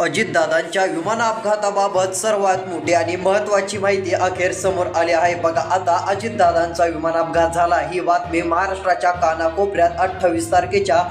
अजितदादांच्या विमान अपघाताबाबत सर्वात मोठी आणि महत्त्वाची माहिती अखेर समोर आली आहे। बघा आता अजितदादांचा विमान अपघात झाला ही बातमी महाराष्ट्राच्या कानाकोपऱ्यात 28 तारखेच्या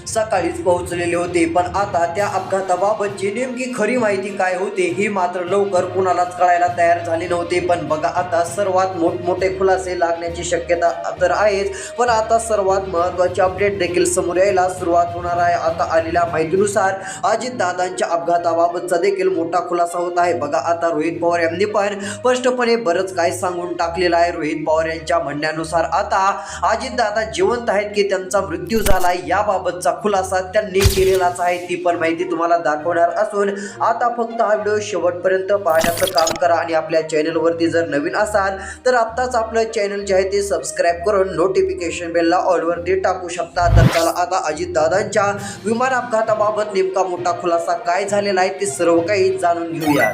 सकाळीच पोहोचलेले होते, पण आता त्या अपघाताबाबतची नेमकी खरी माहिती काय होती ही मात्र लवकर कुणालाच कळायला तयार झाली नव्हती। पण बघा आता सर्वात मोठमोठे खुलासे लागण्याची शक्यता तर आहेच, पण आता सर्वात महत्त्वाची अपडेट देखील समोर यायला सुरुवात होणार आहे। आता आलेल्या माहितीनुसार अजितदादांच्या अपघाताबाबतचा देखील मोठा खुलासा होत आहे। बघा आता रोहित पवार यांनी पण स्पष्टपणे बरंच काय सांगून टाकलेलं आहे। रोहित पवार यांच्या म्हणण्यानुसार आता अजितदादा जिवंत आहेत की त्यांचा मृत्यू झाला याबाबतचा खुलासा त्यांनी केलेलाच आहे, ती पण माहिती तुम्हाला दाखवणार असून आता फक्त हा व्हिडिओ शेवटपर्यंत पाहण्याचं काम करा आणि आपल्या चॅनलवरती जर नवीन असाल तर आत्ताच आपलं चॅनल जे आहे ते सबस्क्राईब करून नोटिफिकेशन बेलला ऑलवरती टाकू शकता। तर चला आता अजितदादांच्या विमान अपघाताबाबत नेमका मोठा खुलासा काय झालेला आहे ते सर्व काही जाणून घेऊया।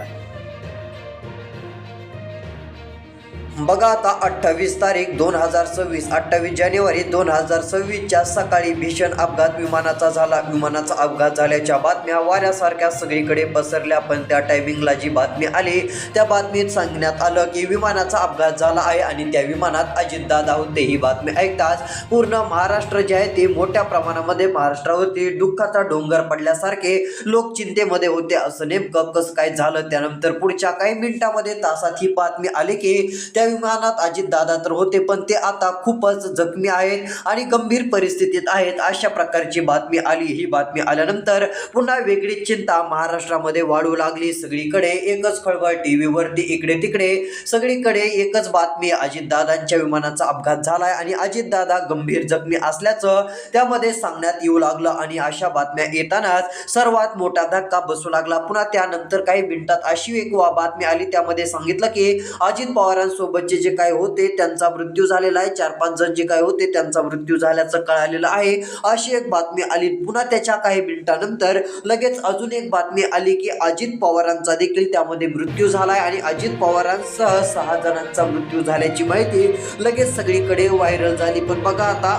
बघा आता 28 तारीख 2026 28 जानेवारी 2026 च्या सकाळी भीषण अपघात विमानाचा झाला। विमानाचा अपघात झाल्याच्या बातम्या वाऱ्यासारख्या सगळीकडे पसरल्या, पण त्या टायमिंगला जी बातमी आली त्या बातमीत सांगण्यात आलं की विमानाचा अपघात झाला आहे आणि त्या विमानात अजितदादा होते। ही बातमी ऐकताच पूर्ण महाराष्ट्र जे आहे ते मोठ्या प्रमाणामध्ये महाराष्ट्रावरती दुःखाचा डोंगर पडल्यासारखे लोक चिंतेमध्ये होते। असं नेमकं कसं काय झालं, त्यानंतर पुढच्या काही मिनिटांमध्ये तासात ही बातमी आली की त्या विमानात अजितदादा तर होते, पण ते आता खूपच जखमी आहेत आणि गंभीर परिस्थितीत आहेत अशा प्रकारची बातमी आली। ही बातमी आल्यानंतर पुन्हा वेगळीच चिंता महाराष्ट्रामध्ये वाढू लागली। सगळीकडे एकच खळबळ, टीव्हीवरती इकडे तिकडे सगळीकडे एकच बातमी, अजितदादांच्या विमानाचा अपघात झालाय आणि अजितदादा गंभीर जखमी असल्याचं त्यामध्ये सांगण्यात येऊ लागलं आणि अशा बातम्या येतानाच सर्वात मोठा धक्का बसू लागला। पुन्हा त्यानंतर काही मिनिटात अशी एक बातमी आली, त्यामध्ये सांगितलं की अजित पवारांसोबत जे काय होते त्यांचा मृत्यू झालेला आहे, 4-5 जण जे काय होते त्यांचा मृत्यू झाल्याचं कळालेलं आहे अशी एक बातमी आली। पुन्हा त्याच्या काही मिनिटांनंतर लगेच अजून एक बातमी आली की अजित पवारांचा देखील त्यामध्ये मृत्यू झालाय आणि अजित पवारांसह 6 जणांचा मृत्यू झाल्याची माहिती लगेच सगळीकडे व्हायरल झाली। पण बघा आता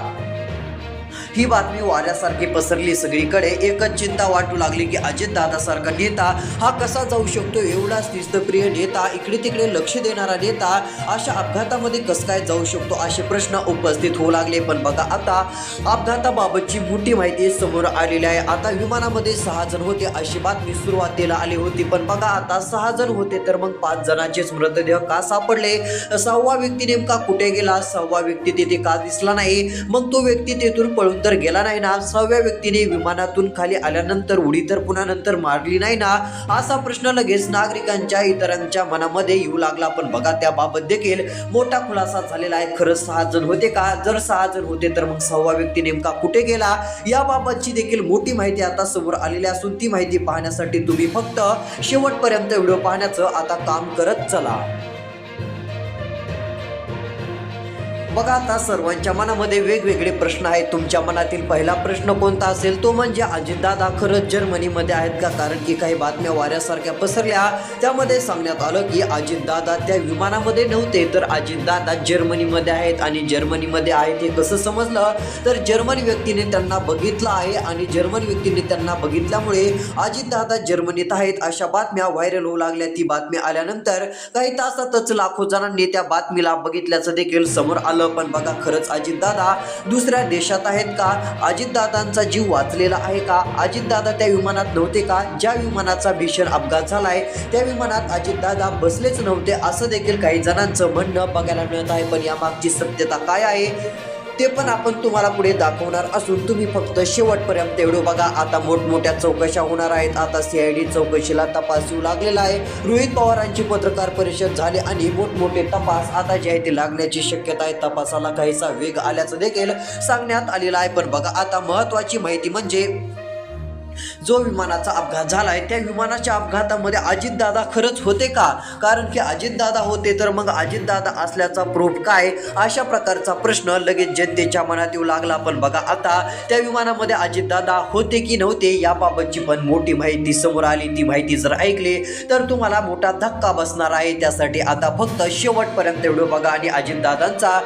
ही बातमी वाऱ्यासारखी पसरली, सगळीकडे एकच चिंता वाटू लागली की अजितदादासारखा नेता हा कसा जाऊ शकतो, एवढा शिस्तप्रिय नेता, इकडे तिकडे लक्ष देणारा नेता अशा अपघातामध्ये कसं काय जाऊ शकतो असे प्रश्न उपस्थित होऊ लागले। पण बघा आता अपघाताबाबतची मोठी माहिती समोर आलेली आहे। आता विमानामध्ये 6 जण होते अशी बातमी सुरुवातीला आली होती, पण बघा आता 6 जण होते तर मग 5 जणांचेच मृतदेह का सापडले, 6वा व्यक्ती नेमका कुठे गेला, 6वा व्यक्ती तिथे का दिसला नाही, मग तो व्यक्ती तेथून पळून तर गेला नाही ना, 6व्या व्यक्तीने विमानातून खाली आल्यानंतर उडी तर पुन्हा नंतर मारली नाही ना, असा प्रश्न लगेच नागरिकांच्या इतरांच्या मनामध्ये येऊ लागला। पण बघा त्याबाबत देखील मोठा खुलासा झालेला आहे। खरंच 6 जण होते का, जर 6 जण होते तर मग 6वा व्यक्ती नेमका कुठे गेला याबाबतची देखील मोठी माहिती आता समोर आलेली असून ती माहिती पाहण्यासाठी तुम्ही फक्त शेवटपर्यंत व्हिडिओ पाहण्याचं आता काम करत चला। बघा आता सर्वांच्या मनामध्ये वेगवेगळे प्रश्न आहेत। तुमच्या मनातील पहिला प्रश्न कोणता असेल तो म्हणजे अजितदादा खरंच जर्मनीमध्ये आहेत का, कारण की काही बातम्या वाऱ्यासारख्या पसरल्या, त्यामध्ये सांगण्यात आलं की अजितदादा त्या विमानामध्ये नव्हते तर अजितदादा जर्मनीमध्ये आहेत आणि जर्मनीमध्ये आहेत हे कसं समजलं तर जर्मनी व्यक्तीने त्यांना बघितलं आहे आणि जर्मनी व्यक्तीने त्यांना बघितल्यामुळे अजितदादा जर्मनीत आहेत अशा बातम्या व्हायरल होऊ लागल्या। ती बातमी आल्यानंतर काही तासातच लाखो जणांनी त्या बातमीला बघितल्याचं देखील समोर आलं। पण बघा खरंच अजितदादा दुसऱ्या देशात आहेत का, अजितदादांचा जीव वाचलेला आहे का, अजितदादा त्या विमानात नव्हते का, ज्या विमानाचा भीषण अपघात झालाय त्या विमानात अजितदादा बसलेच नव्हते असं देखील काही जणांचं म्हणणं बघायला मिळत आहे। पण यामागची सत्यता काय आहे ते पण आपण तुम्हाला पुढे दाखवणार असून तुम्ही फक्त शेवटपर्यंत व्हिडिओ बघा। आता मोठमोठ्या चौकशा होणार आहेत। आता CID चौकशीला तपास येऊ लागलेला आहे। रोहित पवारांची पत्रकार परिषद झाली आणि मोठमोठे तपास आता जे आहे ते लागण्याची शक्यता आहे। तपासाला काहीसा वेग आल्याचं देखील सांगण्यात आलेलं आहे। पण बघा आता महत्त्वाची माहिती म्हणजे जो विमानाचा अपघात झालाय त्या विमानाच्या अपघातामध्ये अजितदादा खरंच होते का, कारण की अजितदादा होते तर मग अजितदादा असल्याचा प्रूफ काय, अशा प्रकारचा प्रश्न लगेच जनतेच्या मनात येऊ लागला। पण बघा आता त्या विमानामध्ये अजितदादा होते की नव्हते याबाबतची पण मोठी माहिती समोर आली। ती माहिती जर ऐकली तर तुम्हाला मोठा धक्का बसणार आहे, त्यासाठी आता फक्त शेवटपर्यंत व्हिडिओ बघा आणि अजितदादांचा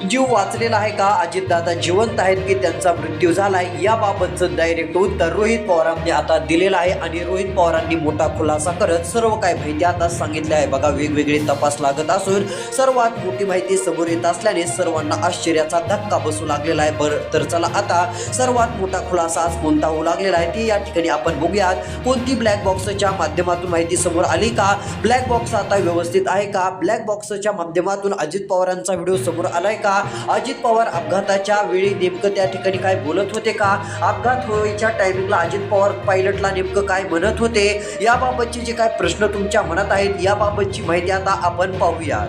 जीव वाचलेला आहे का, अजितदादा जिवंत आहेत की त्यांचा मृत्यू झालाय याबाबतचं डायरेक्ट उत्तर रोहित पवारांकडून बातमी आता दिलेला आहे आणि रोहित पवारांनी मोठा खुलासा करत सर्व काय माहिती आता सांगितली आहे बघा. वेगवेगळे तपास लागत असून सर्वात मोठी माहिती समोर येत असल्याने सर्वांना आश्चर्याचा धक्का बसू लागलेला आहे. बरं तर चला आता सर्वात मोठा खुलासा आज कोणता होऊ लागलेला आहे ते या ठिकाणी आपण बघूयात. कोणती ब्लॅक बॉक्सच्या माध्यमातून माहिती समोर आली का, ब्लॅक बॉक्स आता व्यवस्थित आहे का, ब्लॅक बॉक्सच्या माध्यमातून अजित पवारांचा व्हिडिओ समोर आलाय का, अजित पवार अपघाताच्या वेळी नेमकं त्या ठिकाणी काय बोलत होते का, अपघात होईच्या टायमिंगला अजित पवार पायलटला नेमकं काय म्हणत होते, याबाबतचे जे काय प्रश्न तुमच्या मनात आहेत याबाबतची माहिती आता आपण पाहूया.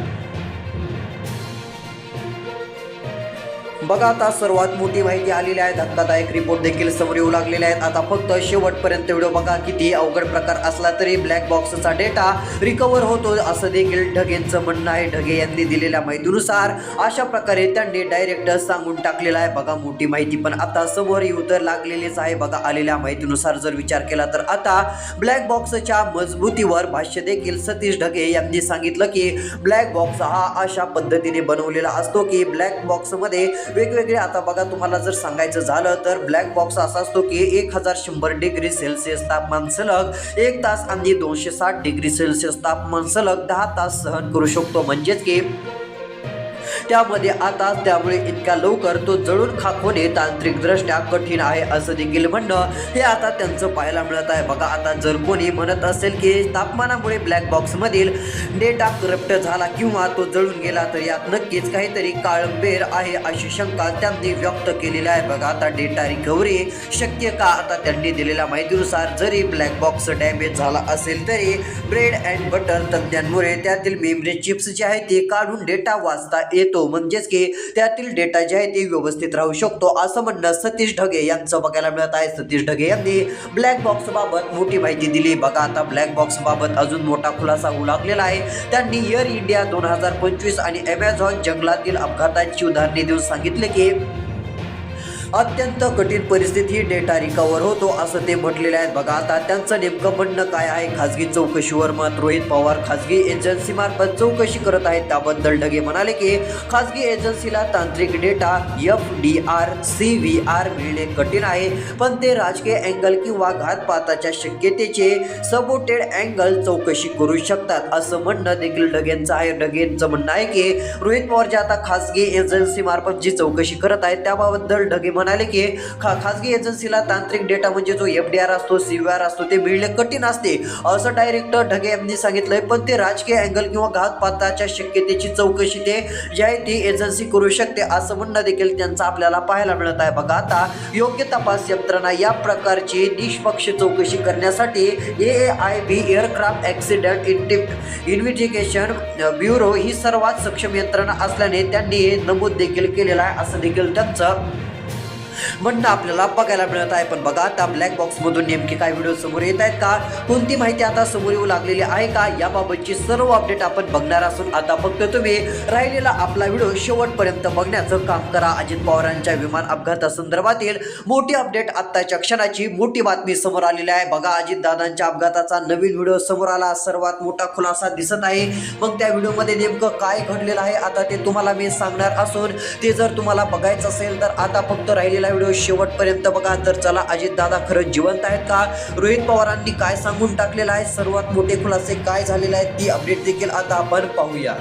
बघा आता सर्वात मोठी माहिती आलेली आहे. धक्कादायक रिपोर्ट देखील समोर येऊ लागलेले आहेत. आता फक्त शेवटपर्यंत व्हिडिओ बघा. किती अवघड प्रकार असला तरी ब्लॅक बॉक्सचा डेटा रिकव्हर होतो असं देखील ढगेंचं म्हणणं आहे. ढगे यांनी दिलेल्या माहितीनुसार अशा प्रकारे त्यांनी डायरेक्ट सांगून टाकलेला आहे बघा. मोठी माहिती पण आता समोर येऊ तर लागलेलीच आहे बघा. आलेल्या माहितीनुसार जर विचार केला तर आता ब्लॅक बॉक्सच्या मजबूतीवर भाष्य देखील सतीश ढगे यांनी सांगितलं की ब्लॅक बॉक्स हा अशा पद्धतीने बनवलेला असतो की ब्लॅक बॉक्समध्ये वेगवेगळे आता बघा तुम्हाला जर सांगायचं झालं तर ब्लॅक बॉक्स असा असतो की 1100 डिग्री सेल्सिअस तापमान सलग 1 तास आणि 260 डिग्री सेल्सिअस तापमान सलग 10 तास सहन करू शकतो. म्हणजेच की त्यामध्ये आता त्यामुळे इतक्या लवकर तो जळून खाक होणे तांत्रिकदृष्ट्या कठीण आहे असं देखील म्हणणं हे आता त्यांचं पाहायला मिळत आहे बघा. आता जर कोणी म्हणत असेल की तापमानामुळे ब्लॅक बॉक्समधील डेटा करप्ट झाला किंवा तो जळून गेला तर यात नक्कीच काहीतरी काळबेर आहे अशी शंका त्यांनी व्यक्त केलेली आहे बघा. आता डेटा रिकव्हरी शक्य का, आता त्यांनी दिलेल्या माहितीनुसार जरी ब्लॅक बॉक्स डॅमेज झाला असेल तरी ब्रेड अँड बटर तंत्रामुळे त्यातील मेमरी चिप्स जे आहे ते काढून डेटा वाचता येतो. म्हणजेच की त्यातील डेटा जे आहे ते व्यवस्थित राहू शकतो असं म्हणणं सतीश ढगे यांचं बघायला मिळत आहे. सतीश ढगे यांनी ब्लॅक बॉक्स बाबत मोठी माहिती दिली बघा. आता ब्लॅक बॉक्स बाबत अजून मोठा खुलासा होऊ लागलेला आहे. त्यांनी एअर इंडिया 2025 आणि अमेझॉन जंगलातील अपघाताची उदाहरणे देऊन सांगितले की अत्यंत कठीण परिस्थिती डेटा रिकव्हर होतो असं ते म्हटलेले आहेत बघा. आता त्यांचं नेमकं म्हणणं काय आहे, खाजगी चौकशीवर मत रोहित पवार खाजगी एजन्सीमार्फत चौकशी करत आहेत त्याबद्दल ढगे म्हणाले की खाजगी एजन्सीला तांत्रिक डेटा FDR CVR मिळणे कठीण आहे, पण ते राजकीय अँगल किंवा घातपाताच्या शक्यतेचे सबोटेड अँगल चौकशी करू शकतात असं म्हणणं देखील ढगेंचं आहे. ढगेंचं म्हणणं आहे की रोहित पवार जे आता खाजगी एजन्सीमार्फत जी चौकशी करत आहेत त्याबाबत ढगे म्हणाले की खाजगी एजन्सीला तांत्रिक डेटा म्हणजे जो FDR असतो CVR असतो ते मिळणे कठीण असते असं डायरेक्ट ढगे यांनी सांगितलंय, पण ते राजकीय अँगल किंवा घातपाताच्या शक्यतेची चौकशी ते जी आहे ती एजन्सी करू शकते असं म्हणणं देखील त्यांचं आपल्याला पाहायला मिळत आहे बघा. आता योग्य तपास यंत्रणा या प्रकारची निष्पक्ष चौकशी करण्यासाठी AAIB aircraft accident investigation bureau ही सर्वात सक्षम यंत्रणा असल्याने त्यांनी हे नमूद देखील केलेलं आहे असं देखील त्यांचं म्हणणं आपल्याला बघायला मिळत आहे. पण बघा आता ब्लॅक बॉक्स मधून नेमके काय व्हिडिओ समोर येत आहेत का, कोणती माहिती आता समोर येऊ लागलेली आहे का, याबाबतची सर्व अपडेट आपण बघणार असून आता फक्त तुम्ही राहिलेला आपला व्हिडिओ शेवटपर्यंत बघण्याचं काम करा. अजित पवारांच्या विमान अपघातासंदर्भातील मोठी अपडेट आत्ताच्या क्षणाची मोठी बातमी समोर आलेली आहे बघा. अजित दादांच्या अपघाताचा नवीन व्हिडिओ समोर आला, सर्वात मोठा खुलासा दिसत आहे. मग त्या व्हिडिओमध्ये नेमकं काय घडलेलं आहे आता ते तुम्हाला मी सांगणार असून ते जर तुम्हाला बघायचं असेल तर आता फक्त राहिलेला व्हिडिओ शेवटपर्यंत बघा. तर चला अजित दादा खरंच जिवंत आहेत का, रोहित पवारांनी काय सांगून टाकलेलं आहे, सर्वात मोठे खुलासे काय झालेले आहेत ती अपडेट देखील आता आपण पाहूया.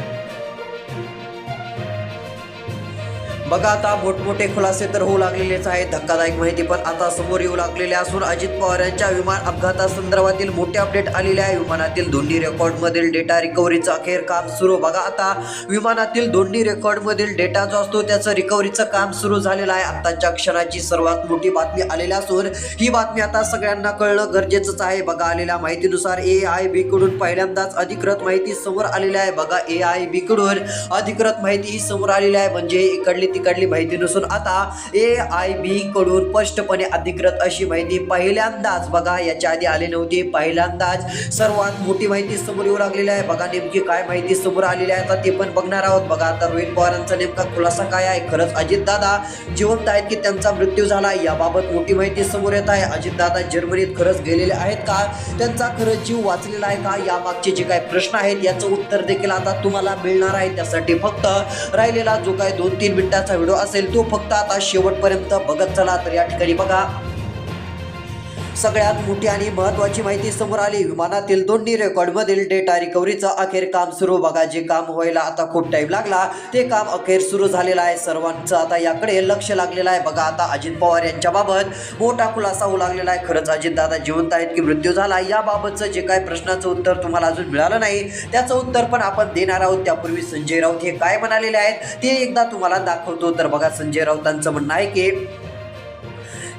बघा आता मोठमोठे खुलासे तर होऊ लागलेलेच आहेत. धक्कादायक माहिती पण आता समोर येऊ लागलेली असून अजित पवार यांच्या विमान अपघातासंदर्भातील मोठे अपडेट आलेले आहे. विमानातील दोन्ही रेकॉर्डमधील डेटा रिकव्हरीचं अखेर काम सुरू. बघा आता विमानातील दोन्ही रेकॉर्डमधील डेटा जो असतो त्याचं रिकव्हरीचं काम सुरू झालेलं आहे. आत्ताच्या क्षणाची सर्वात मोठी बातमी आलेली असून ही बातमी आता सगळ्यांना कळणं गरजेचंच आहे. बघा आलेल्या माहितीनुसार AIB कडून पहिल्यांदाच अधिकृत माहिती समोर आलेली आहे. बघा AIB कडून अधिकृत माहिती ही समोर आलेली आहे. म्हणजे इकडली तिकडली माहिती नसून आता AIB कडून स्पष्टपणे अधिकृत अशी माहिती पहिल्यांदाच बघा याच्या आधी आली नव्हती. पहिल्यांदाच सर्वात मोठी माहिती समोर येऊ लागलेली आहे. बघा नेमकी काय माहिती समोर आलेली आहे आता ते पण बघणार आहोत. बघा आता रोहित पवारांचा नेमका खुलासा काय आहे, खरंच अजितदादा जिवंत आहेत की त्यांचा मृत्यू झाला याबाबत मोठी माहिती समोर येत आहे. अजितदादा जर्मनीत खरंच गेलेले आहेत का, त्यांचा खरंच जीव वाचलेला आहे का, यामागचे जे काही प्रश्न आहेत याचं उत्तर देखील आता तुम्हाला मिळणार आहे. त्यासाठी फक्त राहिलेला जो काही 2-3 मिनिटाचा व्हिडिओ असेल तो फक्त आता शेवटपर्यंत बघत चला. तर या ठिकाणी बघा सगळ्यात मोठी आणि महत्त्वाची माहिती समोर आली. विमानातील दोन्ही रेकॉर्डमधील डेटा रिकव्हरीचं अखेर काम सुरू. बघा, जे काम व्हायला आता खूप टाईम लागला ते काम अखेर सुरू झालेलं आहे. सर्वांचं आता याकडे लक्ष लागलेलं आहे. बघा, आता अजित पवार यांच्याबाबत मोठा खुलासा होऊ लागलेला आहे. खरंच अजितदादा जिवंत आहेत की मृत्यू झाला याबाबतचं जे काय प्रश्नाचं उत्तर तुम्हाला अजून मिळालं नाही त्याचं उत्तर पण आपण देणार आहोत. त्यापूर्वी संजय राऊत हे काय म्हणालेले आहेत ते एकदा तुम्हाला दाखवतो. तर बघा, संजय राऊतांचं म्हणणं आहे की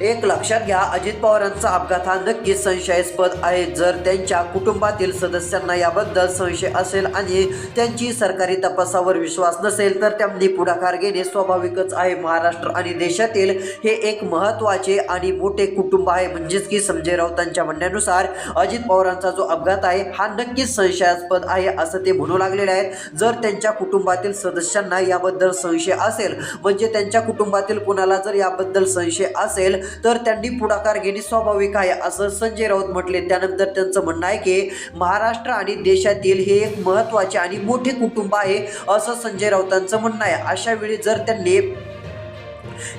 एक लक्षात घ्या, अजित पवारांचा अपघात हा नक्कीच संशयास्पद आहे. जर त्यांच्या कुटुंबातील सदस्यांना याबद्दल संशय असेल आणि त्यांची सरकारी तपासावर विश्वास नसेल तर त्यांनी पुढाकार घेणे स्वाभाविकच आहे. महाराष्ट्र आणि देशातील हे एक महत्त्वाचे आणि मोठे कुटुंब आहे. म्हणजेच की संजय राऊतांच्या म्हणण्यानुसार अजित पवारांचा जो अपघात आहे हा नक्कीच संशयास्पद आहे असं ते म्हणू लागलेले आहेत. जर त्यांच्या कुटुंबातील सदस्यांना याबद्दल संशय असेल, म्हणजे त्यांच्या कुटुंबातील कुणाला जर याबद्दल संशय असेल तर त्यांनी पुढाकार घेणे स्वाभाविक आहे असं संजय राऊत म्हटले. त्यानंतर त्यांचं म्हणणं आहे की महाराष्ट्र आणि देशातील हे एक महत्त्वाचे आणि मोठे कुटुंब आहे असं संजय राऊतांचं म्हणणं आहे. अशा वेळी जर त्यांनी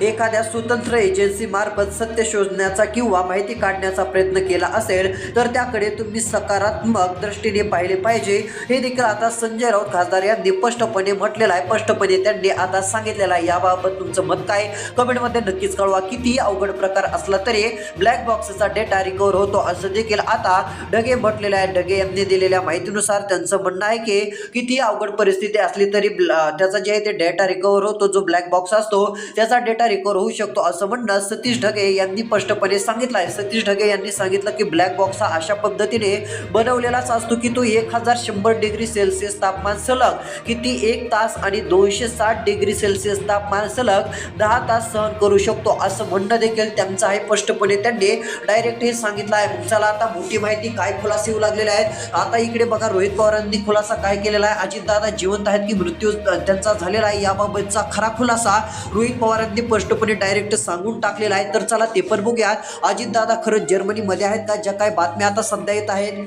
एखाद्या स्वतंत्र एजन्सी मार्फत सत्य शोधण्याचा किंवा माहिती काढण्याचा प्रयत्न केला असेल तर त्याकडे तुम्ही सकारात्मक दृष्टीने पाहिले पाहिजे. हे देखील आता संजय राऊत खासदार यांनी स्पष्टपणे म्हटलेलं आहे. स्पष्टपणे त्यांनी आता सांगितलेलं आहे. याबाबत तुमचं मत काय कमेंटमध्ये नक्कीच कळवा. कितीही अवघड प्रकार असला तरी ब्लॅक बॉक्सचा डेटा रिकव्हर होतो असं देखील आता ढगे म्हटलेलं आहे. ढगे यांनी दिलेल्या माहितीनुसार त्यांचं म्हणणं आहे की कितीही अवघड परिस्थिती असली तरी त्याचा जे आहे ते डेटा रिकव्हर होतो. जो ब्लॅक बॉक्स असतो त्याचा डेटा रिकव्हर होऊ शकतो असं म्हणणं सतीश ढगे यांनी स्पष्टपणे सांगितलं आहे. सतीश ढगे यांनी सांगितलं की ब्लॅक बॉक्स हा अशा पद्धतीने बनवलेलाच असतो की तो 1100 डिग्री सेल्सिअस तापमान सलग किती 1 तास आणि 260 डिग्री सेल्सिअस तापमान सलग 10 तास सहन करू शकतो असं म्हणणं देखील त्यांचं आहे. स्पष्टपणे त्यांनी डायरेक्ट हे सांगितलं आहे. चला आता मोठी माहिती काय खुलासे होऊ लागलेले आहेत. आता इकडे बघा, रोहित पवारांनी खुलासा काय केलेला आहे. अजितदादा जिवंत आहेत की मृत्यू त्यांचा झालेला आहे याबाबतचा खरा खुलासा रोहित पवारांनी स्पष्टपणे डायरेक्ट सांगून टाकलेला आहे. तर चला ते पण बघूयात. अजितदादा खरंच जर्मनीमध्ये आहेत का? ज्या काय बातम्या आता सध्या येत आहेत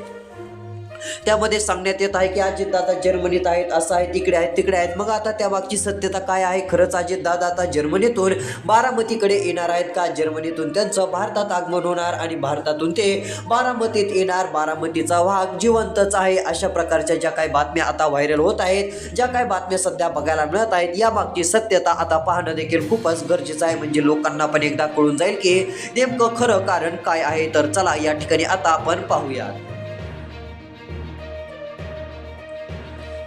त्यामध्ये सांगण्यात येत आहे की अजितदादा जर्मनीत आहेत, असं आहे, तिकडे आहेत, तिकडे आहेत. मग आता त्यामागची सत्यता काय आहे? खरंच अजितदादा आता जर्मनीतून बारामतीकडे येणार आहेत का? जर्मनीतून त्यांचं भारतात आगमन होणार आणि भारतातून ते बारामतीत येणार. बारामतीचा वाघ जिवंतच आहे अशा प्रकारच्या ज्या काही बातम्या आता व्हायरल होत आहेत, ज्या काही बातम्या सध्या बघायला मिळत आहेत, यामागची सत्यता आता पाहणं देखील खूपच गरजेचं आहे. म्हणजे लोकांना पण एकदा कळून जाईल की नेमकं खरं कारण काय आहे. तर चला या ठिकाणी आता आपण पाहूया.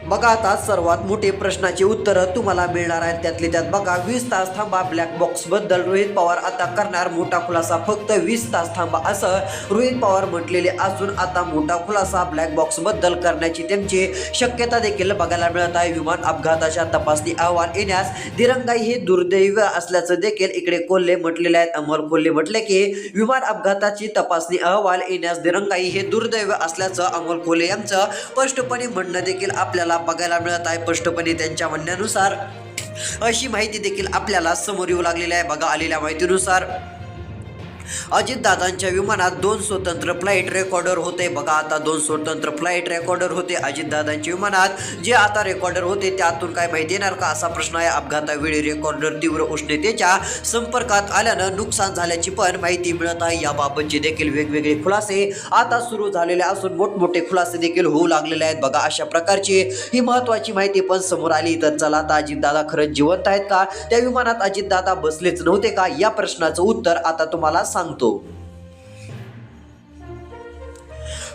बघा, आता सर्वात मोठे प्रश्नाची उत्तरं तुम्हाला मिळणार आहेत. त्यातले त्यात बघा, 20 तास थांबा ब्लॅक बॉक्स बद्दल रोहित पवार आता करणार मोठा खुलासा. फक्त 20 तास थांबा असं रोहित पवार म्हटलेले असून आता मोठा खुलासा ब्लॅक बॉक्स बद्दल करण्याची त्यांची शक्यता देखील बघायला मिळत आहे. विमान अपघाताच्या तपासणी अहवाल येण्यास दिरंगाई हे दुर्दैव असल्याचं देखील इकडे कोल्हे म्हटलेले आहेत. अमोल कोल्हे म्हटले की विमान अपघाताची तपासणी अहवाल येण्यास दिरंगाई हे दुर्दैव असल्याचं अमोल कोल्हे यांचं स्पष्टपणे म्हणणं देखील आपल्याला बघायला मिळत आहे. स्पष्टपणे त्यांच्या म्हणण्यानुसार अशी माहिती देखील आपल्याला समोर येऊ लागलेली आहे. बघा, आलेल्या माहितीनुसार अजितदादांच्या विमानात 2 स्वतंत्र फ्लाईट रेकॉर्डर होते. बघा, आता 2 स्वतंत्र फ्लाईट रेकॉर्डर होते अजितदादांच्या विमानात. जे आता रेकॉर्डर होते त्यातून काय माहिती येणार का असा प्रश्न आहे. अपघातावेळी रेकॉर्डर तीव्र उष्णतेच्या संपर्कात आल्यानं नुकसान झाल्याची पण माहिती मिळत आहे. याबाबतचे देखील वेगवेगळे खुलासे आता सुरू झालेले असून मोठमोठे खुलासे देखील होऊ लागलेले आहेत. बघा, अशा प्रकारची ही महत्त्वाची माहिती पण समोर आली. तर चला आता अजितदादा खरंच जिवंत आहेत का? त्या विमानात अजितदादा बसलेच नव्हते का? या प्रश्नाचं उत्तर आता तुम्हाला सांगतो.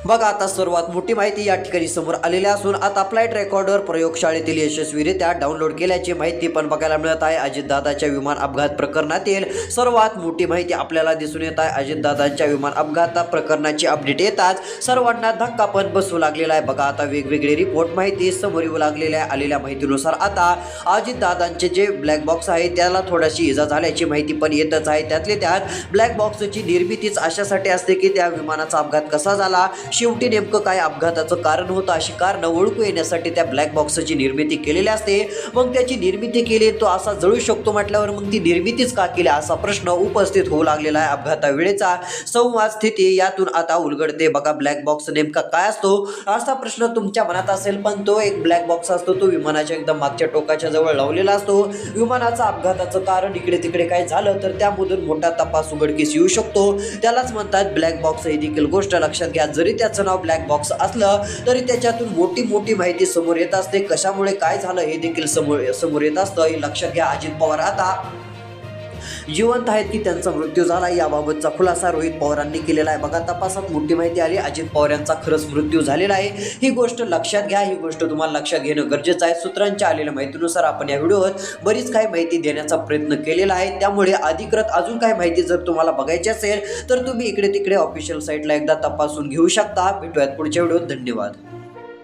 बघा, आता सर्वात मोठी माहिती या ठिकाणी समोर आलेली असून आता फ्लाईट रेकॉर्डर प्रयोगशाळेतील यशस्वीरित्या डाउनलोड केल्याची माहिती पण बघायला मिळत आहे. अजितदादाच्या विमान अपघात प्रकरणातील सर्वात मोठी माहिती आपल्याला दिसून येत आहे. अजितदादांच्या विमान अपघात प्रकरणाची अपडेट येताच सर्वांना धक्का पण बसू लागलेला आहे. बघा, आता वेगवेगळे रिपोर्ट माहिती समोर येऊ लागलेली आहे. आलेल्या माहितीनुसार आता अजितदादांचे जे ब्लॅक बॉक्स आहे त्याला थोडीशी इजा झाल्याची माहिती पण येतच आहे. त्यातले त्यात ब्लॅक बॉक्सची निर्मितीच अशासाठी असते की त्या विमानाचा अपघात कसा झाला शेवटी नेमकं काय अपघाताचं कारण होतं अशी कारणं ओळखू येण्यासाठी त्या ब्लॅक बॉक्सची निर्मिती केलेली असते. मग त्याची निर्मिती केली, तो असा जळू शकतो म्हटल्यावर मग ती निर्मितीच का केली असा प्रश्न उपस्थित होऊ लागलेला आहे. अपघातावेळेचा संवाद स्थिती यातून आता उलगडते. बघा, ब्लॅक बॉक्स नेमका काय असतो असा प्रश्न तुमच्या मनात असेल, पण तो एक ब्लॅक बॉक्स असतो. तो विमानाच्या एकदम मागच्या टोकाच्या जवळ लावलेला असतो. विमानाचा अपघाताचं कारण इकडे तिकडे काय झालं तर त्यामधून मोठा तपास उघडकीस येऊ शकतो. त्यालाच म्हणतात ब्लॅक बॉक्स. ही देखील गोष्ट लक्षात घ्या. जरी त्याचं नाव ब्लॅक बॉक्स असलं तरी त्याच्यातून मोठी माहिती समोर येत असते. कशामुळे काय झालं हे देखील समोर येत असतं. हे लक्षात घ्या. अजित पवार आता जिवंत आहेत की त्यांचा मृत्यू झाला याबाबतचा खुलासा रोहित पवारांनी केलेला आहे. बघा, तपासात मोठी माहिती आली. अजित पवार यांचा खरंच मृत्यू झालेला आहे. ही गोष्ट लक्षात घ्या. ही गोष्ट तुम्हाला लक्षात घेणं गरजेचं आहे. सूत्रांच्या आलेल्या माहितीनुसार आपण या व्हिडिओत बरीच काही माहिती देण्याचा प्रयत्न केलेला आहे. त्यामुळे अधिकृत अजून काही माहिती जर तुम्हाला बघायची असेल तर तुम्ही इकडे तिकडे ऑफिशियल साईटला एकदा तपासून घेऊ शकता. भेटूयात पुढच्या व्हिडिओत. धन्यवाद.